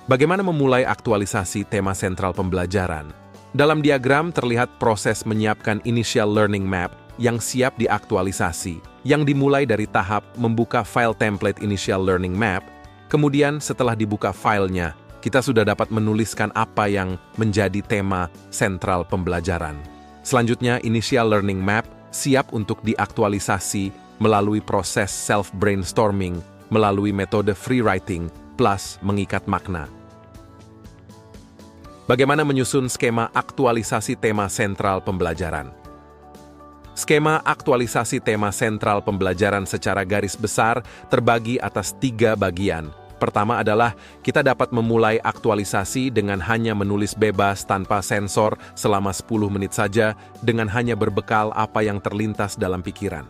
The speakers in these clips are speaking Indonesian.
Bagaimana memulai aktualisasi tema sentral pembelajaran? Dalam diagram terlihat proses menyiapkan Initial Learning Map yang siap diaktualisasi, yang dimulai dari tahap membuka file template Initial Learning Map. Kemudian setelah dibuka filenya, kita sudah dapat menuliskan apa yang menjadi tema sentral pembelajaran. Selanjutnya, Initial Learning Map siap untuk diaktualisasi melalui proses self-brainstorming, melalui metode free writing, plus mengikat makna. Bagaimana menyusun skema aktualisasi tema sentral pembelajaran? Skema aktualisasi tema sentral pembelajaran secara garis besar terbagi atas 3 bagian. Pertama adalah kita dapat memulai aktualisasi dengan hanya menulis bebas tanpa sensor selama 10 menit saja dengan hanya berbekal apa yang terlintas dalam pikiran.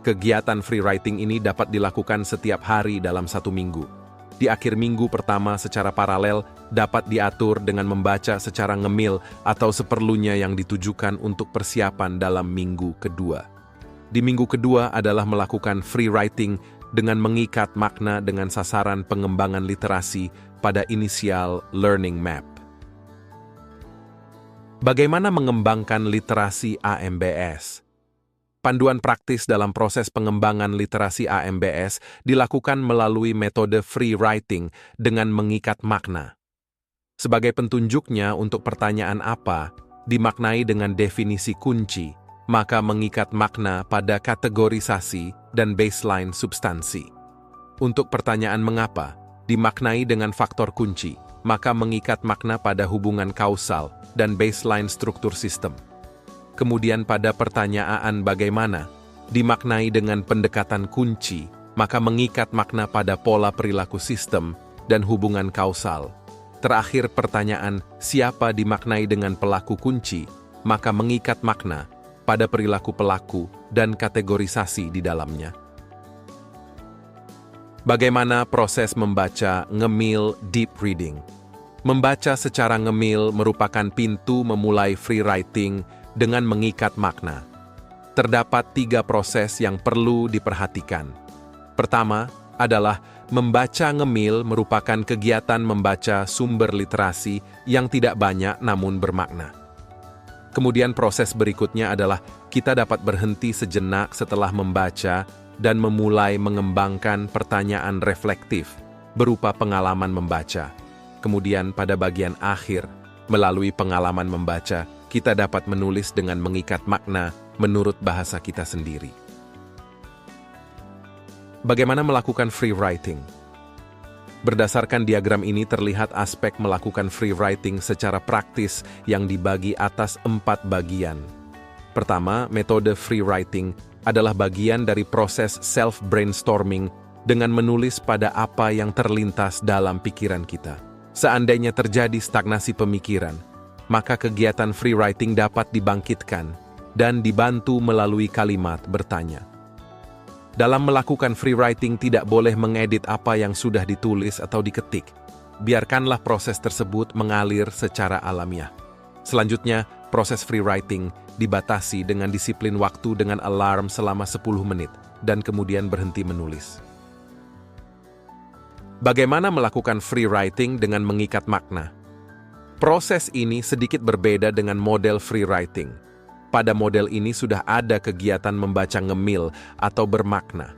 Kegiatan free writing ini dapat dilakukan setiap hari dalam 1 minggu. Di akhir minggu pertama secara paralel dapat diatur dengan membaca secara ngemil atau seperlunya yang ditujukan untuk persiapan dalam minggu kedua. Di minggu kedua adalah melakukan free writing dengan mengikat makna dengan sasaran pengembangan literasi pada Initial Learning Map. Bagaimana mengembangkan literasi AMBS? Panduan praktis dalam proses pengembangan literasi AMBS dilakukan melalui metode free writing dengan mengikat makna. Sebagai petunjuknya untuk pertanyaan apa, dimaknai dengan definisi kunci, maka mengikat makna pada kategorisasi dan baseline substansi. Untuk pertanyaan mengapa, dimaknai dengan faktor kunci, maka mengikat makna pada hubungan kausal dan baseline struktur sistem. Kemudian pada pertanyaan bagaimana, dimaknai dengan pendekatan kunci, maka mengikat makna pada pola perilaku sistem dan hubungan kausal. Terakhir pertanyaan siapa dimaknai dengan pelaku kunci, maka mengikat makna pada perilaku pelaku dan kategorisasi di dalamnya. Bagaimana proses membaca ngemil deep reading? Membaca secara ngemil merupakan pintu memulai free writing dengan mengikat makna. Terdapat 3 proses yang perlu diperhatikan. Pertama adalah membaca ngemil merupakan kegiatan membaca sumber literasi yang tidak banyak namun bermakna. Kemudian proses berikutnya adalah kita dapat berhenti sejenak setelah membaca dan memulai mengembangkan pertanyaan reflektif berupa pengalaman membaca. Kemudian pada bagian akhir, melalui pengalaman membaca, kita dapat menulis dengan mengikat makna menurut bahasa kita sendiri. Bagaimana melakukan free writing? Berdasarkan diagram ini terlihat aspek melakukan free writing secara praktis yang dibagi atas 4 bagian. Pertama, metode free writing adalah bagian dari proses self-brainstorming dengan menulis pada apa yang terlintas dalam pikiran kita. Seandainya terjadi stagnasi pemikiran, maka kegiatan free writing dapat dibangkitkan dan dibantu melalui kalimat bertanya. Dalam melakukan free writing tidak boleh mengedit apa yang sudah ditulis atau diketik. Biarkanlah proses tersebut mengalir secara alamiah. Selanjutnya, proses free writing dibatasi dengan disiplin waktu dengan alarm selama 10 menit dan kemudian berhenti menulis. Bagaimana melakukan free writing dengan mengikat makna? Proses ini sedikit berbeda dengan model free writing. Pada model ini sudah ada kegiatan membaca ngemil atau bermakna.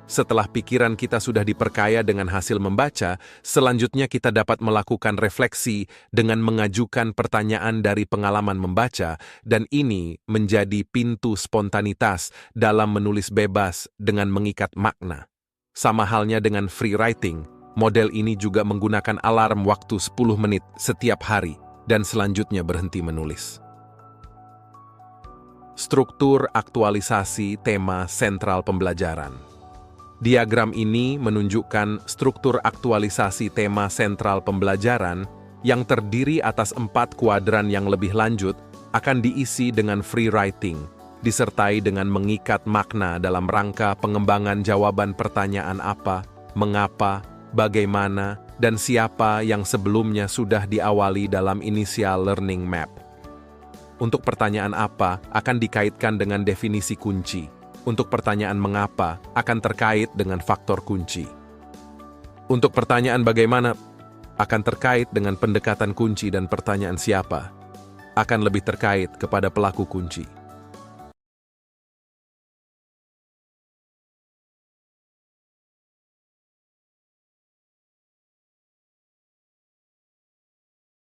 Setelah pikiran kita sudah diperkaya dengan hasil membaca, selanjutnya kita dapat melakukan refleksi dengan mengajukan pertanyaan dari pengalaman membaca, dan ini menjadi pintu spontanitas dalam menulis bebas dengan mengikat makna. Sama halnya dengan free writing, model ini juga menggunakan alarm waktu 10 menit setiap hari dan selanjutnya berhenti menulis. Struktur aktualisasi tema sentral pembelajaran. Diagram ini menunjukkan struktur aktualisasi tema sentral pembelajaran yang terdiri atas 4 kuadran yang lebih lanjut akan diisi dengan free writing, disertai dengan mengikat makna dalam rangka pengembangan jawaban pertanyaan apa, mengapa, bagaimana, dan siapa yang sebelumnya sudah diawali dalam Initial Learning Map. Untuk pertanyaan apa akan dikaitkan dengan definisi kunci. Untuk pertanyaan mengapa akan terkait dengan faktor kunci. Untuk pertanyaan bagaimana akan terkait dengan pendekatan kunci dan pertanyaan siapa, akan lebih terkait kepada pelaku kunci.